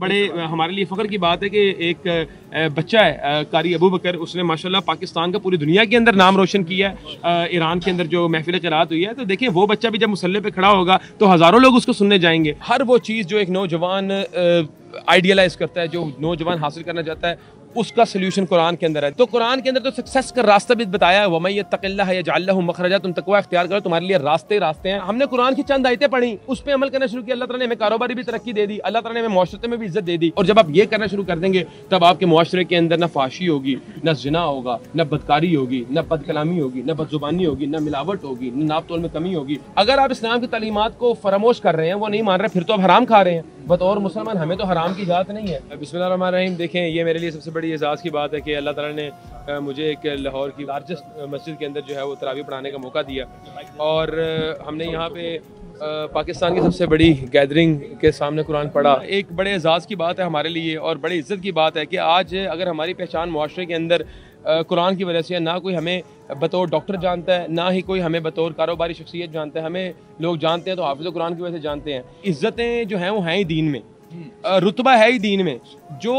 बड़े हमारे लिए फ़ख्र की बात है कि एक बच्चा है कारी अबू बकर, उसने माशाल्लाह पाकिस्तान का पूरी दुनिया के अंदर नाम रोशन किया है। ईरान के अंदर जो महफिल क़राअत हुई है, तो देखिए वो बच्चा भी जब मुसल्ले पे खड़ा होगा तो हज़ारों लोग उसको सुनने जाएंगे। हर वो चीज़ जो एक नौजवान आइडियलाइज़ करता है, जो नौजवान हासिल करना चाहता है, उसका सोल्यूशन कुरान के अंदर है। तो कुरान के अंदर तो सक्सेस का रास्ता भी बताया है, वमन यत्तक़िल्लाह यजअल लहू मखरजा, तुम तकवा इख्तियार करो, तुम्हारे लिए रास्ते रास्ते हैं। हमने कुरान की चंद आयतें पढ़ी, उस पर अमल करना शुरू किया, अल्लाह ताला ने हमें कारोबारी भी तरक्की दे दी, अल्लाह ताला ने हमें मुआशरते में भी इज्जत दे दी। और जब आप ये करना शुरू कर देंगे तब आपके मुआशरे के अंदर न फाशी होगी, न ज़िना होगा, न बदकारी होगी, न बदकलामी होगी, न बदजुबानी होगी, न मिलावट होगी, न नाप तोल में कमी होगी। अगर आप इस्लाम की तालीमात को फरामोश कर रहे हैं, वो नहीं मान रहे, फिर तो आप हराम खा रहे हैं। बतौर मुसलमान हमें तो हराम की इजाज़त नहीं है। बिस्मिल्लाहिर्रहमानिर्रहीम। देखें, ये मेरे लिए सबसे बड़ी एजाज़ की बात है कि अल्लाह ताला ने मुझे एक लाहौर की लार्जेस्ट मस्जिद के अंदर जो है वो तरावी पढ़ाने का मौका दिया, और हमने यहाँ पे पाकिस्तान की सबसे बड़ी गैदरिंग के सामने कुरान पढ़ा। एक बड़े एजाज़ की बात है हमारे लिए और बड़ी इज़्ज़त की बात है कि आज अगर हमारी पहचान मुआशरे के अंदर कुरान की वजह से, ना कोई हमें बतौर डॉक्टर जानता है, ना ही कोई हमें बतौर कारोबारी शख्सियत जानता है, हमें लोग जानते हैं तो हाफिज़ कुरान की वजह से जानते हैं। इज़्ज़तें जो हैं वो हैं ही दीन में, रुतबा है ही दीन में। जो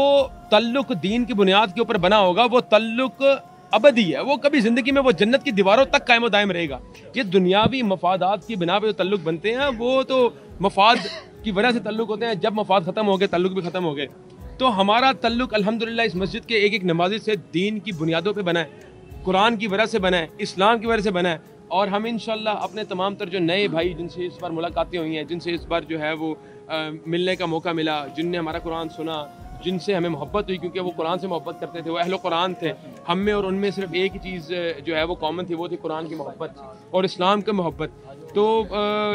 तल्लुक दीन की बुनियाद के ऊपर बना होगा वो तल्लुक अबदी है, वो कभी ज़िंदगी में वो जन्नत की दीवारों तक कायम दायम रहेगा। ये दुनियावी मफादात की बिना पे जो तल्लुक बनते हैं वो तो मफाद की वजह से तल्लुक होते हैं, जब मफाद ख़त्म हो गए तल्लुक भी ख़त्म हो गए। तो हमारा तल्लुक अल्हम्दुलिल्लाह इस मस्जिद के एक एक नमाज़ी से दीन की बुनियादों पे बना है, कुरान की वजह से बना है, इस्लाम की वजह से बना है। और हम इंशाल्लाह अपने तमाम तर जो नए भाई जिनसे इस बार मुलाकातें हुई हैं, जिनसे इस बार जो है वो मिलने का मौका मिला, जिनने हमारा कुरान सुना, जिनसे हमें मोहब्बत हुई क्योंकि वो कुरान से मोहब्बत करते थे, वो अहले कुरान थे, हम में और उनमें सिर्फ एक ही चीज़ जो है वो कॉमन थी, वो थी कुरान की मोहब्बत और इस्लाम की मोहब्बत। तो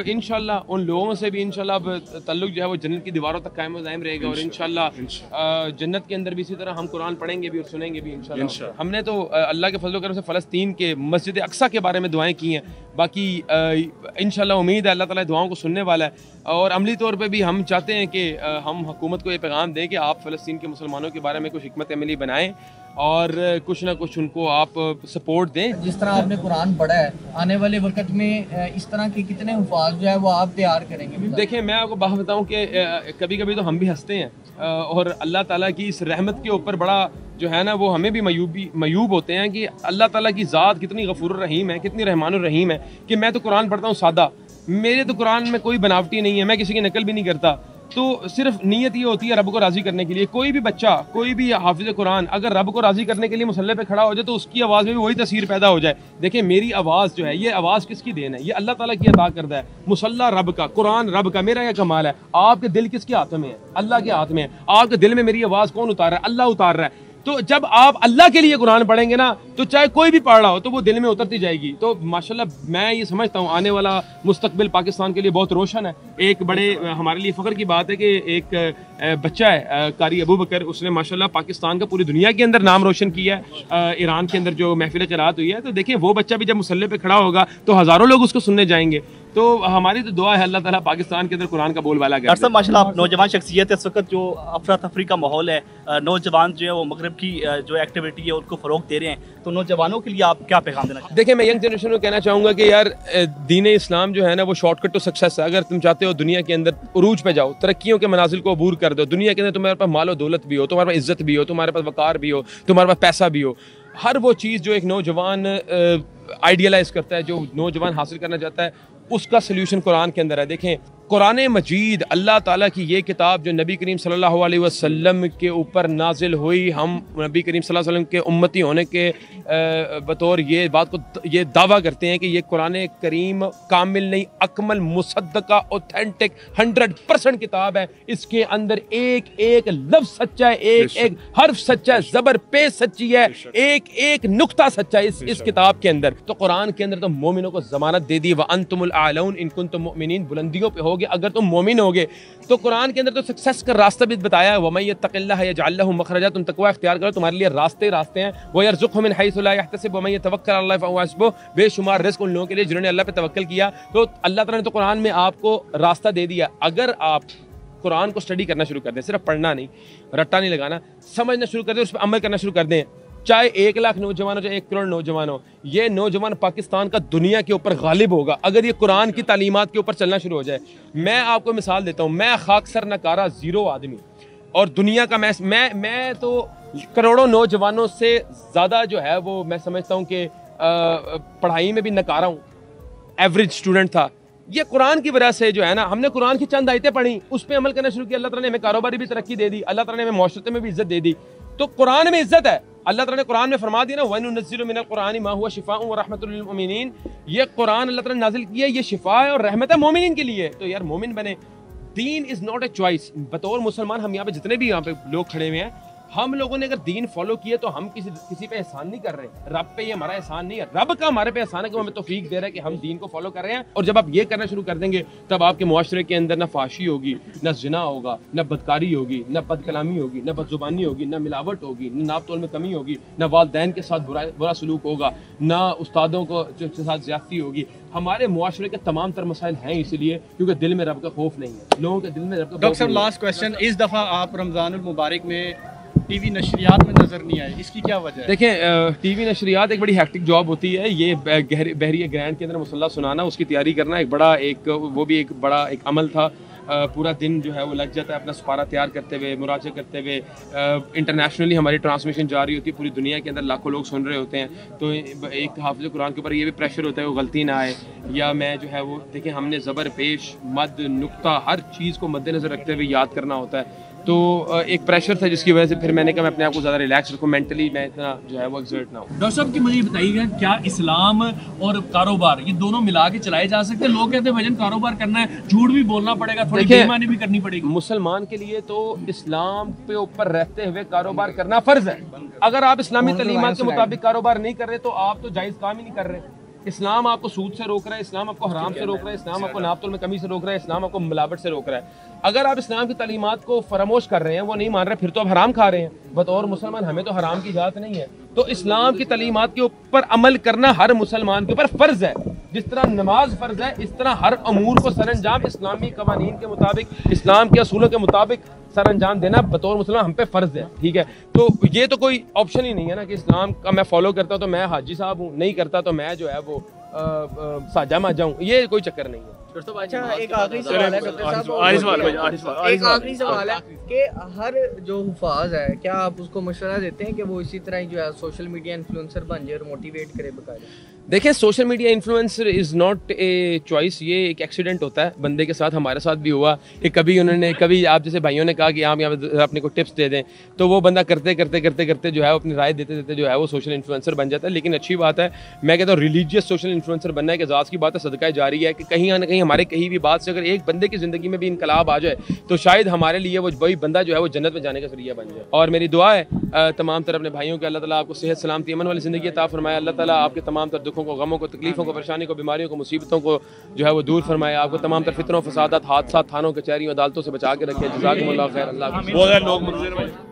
इंशाल्लाह उन लोगों से भी इंशाल्लाह अब तल्लुक जो है वो जन्नत की दीवारों तक कायम दायम रहेगा, और इंशाल्लाह जन्नत के अंदर भी इसी तरह हम कुरान पढ़ेंगे भी और सुनेंगे भी इंशाल्लाह। हमने तो अल्लाह के फजल करम से फ़लस्तीन के मस्जिद अक्सा के बारे में दुआएं की हैं, बाकी इंशाल्लाह उम्मीद है अल्लाह ताला दुआओं को सुनने वाला है। और अमली तौर पे भी हम चाहते हैं कि हम हुकूमत को ये पैगाम दें कि आप फ़लस्तीन के मुसलमानों के बारे में कुछ हिकमत अमली बनाएं और कुछ ना कुछ उनको आप सपोर्ट दें। जिस तरह आपने कुरान पढ़ा है, आने वाले वक्त में इस तरह के कितने हुफ़ाज़ जो है वो आप तैयार करेंगे? देखिए, मैं आपको बात बताऊं कि कभी कभी तो हम भी हंसते हैं और अल्लाह ताला की इस रहमत के ऊपर बड़ा जो है ना वो हमें भी मयूब होते हैं कि अल्लाह ताला की ज़ात कितनी गफूर रहीम है, कितनी रहमानुर रहीम है कि मैं तो कुरान पढ़ता हूँ सादा, मेरे तो कुरान में कोई बनावटी नहीं है, मैं किसी की नकल भी नहीं करता। तो सिर्फ नीयत ये होती है रब को राज़ी करने के लिए। कोई भी बच्चा, कोई भी हाफिज़ कुरान अगर रब को राज़ी करने के लिए मुसल्ले पे खड़ा हो जाए तो उसकी आवाज़ में भी वही तस्वीर पैदा हो जाए। देखिए, मेरी आवाज़ जो है ये आवाज़ किसकी देन है? ये अल्लाह ताला की अता करदा है। मुसल्ला रब का, कुरान रब का, मेरा क्या कमाल है? आपके दिल किसके हाथ में है? अल्लाह के हाथ में है। आपके दिल में मेरी आवाज़ कौन उतार रहा है? अल्लाह उतार रहा है। तो जब आप अल्लाह के लिए कुरान पढ़ेंगे ना तो चाहे कोई भी पढ़ रहा हो तो वो दिल में उतरती जाएगी। तो माशाल्लाह मैं ये समझता हूँ आने वाला मुस्तकबिल पाकिस्तान के लिए बहुत रोशन है। एक बड़े हमारे लिए फ़ख्र की बात है कि एक बच्चा है कारी अबू बकर, उसने माशाल्लाह पाकिस्तान का पूरी दुनिया के अंदर नाम रोशन किया है ईरान के अंदर जो महफिल क़राअत हुई है। तो देखिए वो बच्चा भी जब मुसल्ले पे खड़ा होगा तो हज़ारों लोग उसको सुनने जाएंगे। तो हमारी तो दुआ है अल्लाह ताला पाकिस्तान के अंदर कुरान का बोलबाला करे। डॉक्टर साहब माशाल्लाह आप नौजवान शख्सियत है, इस वक्त जो अफरा तफरी का माहौल है, नौजवान जो है वो मगरब की जो एक्टिविटी है उनको फ़रोग दे रहे हैं, तो नौजवानों के लिए आप क्या पैगाम देना चाहते हैं? देखिए, मैं यंग जनरेशन को कहना चाहूँगा कि यार दीन इस्लाम जो है ना वो शॉर्टकट टू सक्सेस है। अगर तुम चाहते हो दुनिया के अंदर उरूज पे जाओ, तरक्कियों के मनाजिल को अबूर कर दो, दुनिया के अंदर तुम्हारे पास मालो दौलत भी हो, तुम्हारे पास इज्जत भी हो, तुम्हारे पास वकार भी हो, तुम्हारे पास पैसा भी हो, हर वो चीज़ जो एक नौजवान आइडियलाइज़ करता है, जो नौजवान हासिल करना चाहता है, उसका सल्यूशन कुरान के अंदर है। देखें, कुरान मजीद अल्लाह ताला की ये किताब जो नबी करीम सल्लल्लाहु अलैहि वसल्लम के ऊपर नाजिल हुई, हम नबी करीम सल्लल्लाहु अलैहि वसल्लम के उम्मती होने के बतौर ये बात को ये दावा करते हैं कि ये कुरान करीम कामिल नहीं, अकमल, मुसद्दका, ऑथेंटिक 100% किताब है। इसके अंदर एक एक लफ्ज़ सच्चा है, एक एक हर्फ सच्चा है, ज़बर पे सच्ची है, एक एक नुक्ता सच्चा है इस किताब के अंदर। तो कुरान के अंदर तो मोमिनों को ज़मानत दे दी, व अंतुमुल आलऊन इन कुंतुम मुमिनीन, बुलंदियों पे होगे अगर तुम मोमिन होगे। तो कुरान के अंदर तो सक्सेस का रास्ता भी बताया है, वमन यत्तक़िल्लाह यजअल लहू मखरजा, तुम तकवा इख्तियार करो, तुम्हारे लिए रास्ते रास्ते हैं। व यरज़ुक़हु मिन हैसु ला यहतसिब वमन यतवक्कल अला अल्लाह फहुव हस्बुह, बेशुमार रिज़्क़ उन लोगों के लिए जिन्होंने अल्लाह पे तवक्कल किया। तो अल्लाह ताला ने तो कुरान में आपको रास्ता दे दिया। अगर आप कुरान को स्टडी करना शुरू कर दें, सिर्फ पढ़ना नहीं, रट्टा नहीं लगाना, समझना शुरू कर दें, उस पर अमल करना शुरू कर दें, चाहे 1 लाख नौजवान हो, चाहे 1 करोड़ नौजवान हो, ये नौजवान पाकिस्तान का दुनिया के ऊपर गालिब होगा अगर ये कुरान की तालीमात के ऊपर चलना शुरू हो जाए। मैं आपको मिसाल देता हूँ, मैं खाकसर नकारा ज़ीरो आदमी, और दुनिया का मैं तो करोड़ों नौजवानों से ज़्यादा जो है वो मैं समझता हूँ कि पढ़ाई में भी नकारा हूँ, एवरेज स्टूडेंट था। ये कुरान की वजह से जो है ना, हमने कुरान की चंद आयतें पढ़ी, उस पर अमल करना शुरू किया, अल्लाह ताला ने हमें कारोबारी भी तरक्की दे दी, अल्लाह ताला ने हमें माशरते में भी इज्जत दे दी। तो कुरान में इज्जत है, अल्लाह ताला ने कुरान में फरमा दिया ना, वनुनज़्ज़िलु मिनल कुरानि मा हुवा शिफ़ाउन व रहमतुल लिल मुमिनीन, ये कुरान अल्लाह ताला ने नाजिल किया, ये शिफा है और रहमत है मोमिनीन के लिए। तो यार मोमिन बने, दीन इज़ नॉट ए चॉइस। बतौर मुसलमान हम यहाँ पे जितने भी यहाँ पे लोग खड़े हुए हैं, हम लोगों ने अगर दीन फॉलो किए तो हम किसी पे एहसान नहीं कर रहे, रब पे ये हमारा एहसान नहीं है, रब का हमारे पे एहसान है कि वो हमें तौफीक दे रहा है कि हम दीन को फॉलो कर रहे हैं। और जब आप ये करना शुरू कर देंगे तब आपके मुआशरे के अंदर ना फाशी होगी, ना जिना होगा, ना बदकारी होगी, ना बदकलामी होगी, ना बदजुबानी होगी, ना मिलावट होगी, ना नाप तोल में कमी होगी, ना वालदैन के साथ बुरा सलूक होगा, ना उस्तादों को के साथ ज्यादती होगी। हमारे मुआशरे के तमाम तर मसाइल हैं इसलिए क्योंकि दिल में रब का खौफ नहीं है, लोगों के दिल में रब का खौफ डॉक्टर साहब नहीं है। लास्ट क्वेश्चन, इस दफ़ा आप रमज़ानुल मुबारक में टीवी नशरियात में नजर नहीं आए, इसकी क्या वजह है? देखें, टीवी नशरियात एक बड़ी हैक्टिक जॉब होती है। ये बहरिया ग्रैंड के अंदर मुसल्ला सुनाना, उसकी तैयारी करना एक बड़ा वो भी एक बड़ा एक अमल था। पूरा दिन जो है वो लग जाता है अपना सपारा तैयार करते हुए, मुराजा करते हुए। इंटरनेशनली हमारी ट्रांसमिशन जा रही होती है, पूरी दुनिया के अंदर लाखों लोग सुन रहे होते हैं। तो एक हाफिज़ कुरान के ऊपर ये भी प्रेशर होता है वो गलती ना आए, या मैं जो है वो देखें, हमने ज़बर पेश मद नुक्ता हर चीज़ को मद्देनज़र रखते हुए याद करना होता है। तो एक प्रेशर था जिसकी वजह से फिर मैंने कहा मैं अपने आप को ज़्यादा रिलैक्स रखूँ, मेंटली मैं इतना जो है वो एक्सर्ट ना हो। डॉक्टर साहब की मुझे ये बताइएगा, क्या इस्लाम और कारोबार ये दोनों मिला के चलाए जा सकते हैं? लोग कहते हैं भजन कारोबार करना है, झूठ भी बोलना पड़ेगा, थोड़ी बेईमानी भी करनी पड़ेगी। मुसलमान के लिए तो इस्लाम पे ऊपर रहते हुए कारोबार करना फर्ज है। अगर आप इस्लामी तलीमात के मुताबिक कारोबार नहीं कर रहे तो आप तो जायज़ काम ही नहीं कर रहे। इस्लाम आपको सूद से रोक रहा है, इस्लाम आपको हराम से रोक रहा है, इस्लाम आपको नापतोल में कमी से रोक रहा है, इस्लाम आपको मिलावट से रोक रहा है। अगर आप इस्लाम की तालीमात को फरामोश कर रहे हैं, वो नहीं मान रहे, फिर तो आप हराम खा रहे हैं। बतौर मुसलमान हमें तो हराम की इजाज़त नहीं है। तो इस्लाम की तालीमात के ऊपर अमल करना हर मुसलमान के ऊपर फ़र्ज है। जिस तरह नमाज फ़र्ज है, इस तरह हर अमूर को सरअंजाम इस्लामी कवानीन के मुताबिक, इस्लाम के असूलों के मुताबिक सरअंजाम देना बतौर मुसलमान हम पे फ़र्ज है। ठीक है, तो ये तो कोई ऑप्शन ही नहीं है ना कि इस्लाम का मैं फॉलो करता हूँ तो मैं हाजी साहब हूँ, नहीं करता तो मैं जो है वो साजा माजा हूँ, ये कोई चक्कर नहीं है। अच्छा, एक आखिरी सवाल है डॉक्टर साहब, एक आखिरी सवाल है कि हर जो हुफाज है, क्या आप उसको मशवरा देते हैं कि वो इसी तरह ही जो है सोशल मीडिया इन्फ्लुएंसर बन जाए और मोटिवेट करे बकायदा? देखिए, social media influencer is not a choice, ये एक एक्सीडेंट होता है बंदे के साथ। हमारे साथ भी हुआ कि कभी आप जैसे भाइयों ने कहा कि आप यहाँ अपने को टिप्स दे दें, तो वो बंदा करते करते जो है अपनी राय देते देते जो है वो सोशल इन्फ्लुएंसर बन जाता है। लेकिन अच्छी बात है, मैं कहता हूँ रिलीजियस सोशल इन्फ्लुएंसर बनना है कि ज़ात की बात है, सदका जारी है कि कहीं ना कहीं हमारे कहीं भी बात से अगर एक बंदे की ज़िंदगी में भी इनकलाब आ जाए तो शायद हमारे लिए वो वही बंदा जो है वो जन्नत में जाने का ज़रिया बन जाए। और मेरी दुआ है तमाम तरह अपने भाइयों के, अल्लाह ताला आपको सेहत सलामती अमन वाली ज़िंदगी अता फरमाए, अल्लाह ताला आपके तमाम तर दुखों को, गमों को, तकलीफ़ों को, परेशानी को, बीमारियों को, मुसीबतों को जो है वो दूर फरमाए, आपको तमाम तर फितरों, फसादात, हादसा, थानों, कचहरियों, अदालतों से बचा के रखे। जज़ाकुमुल्लाह खैर। अल्लाह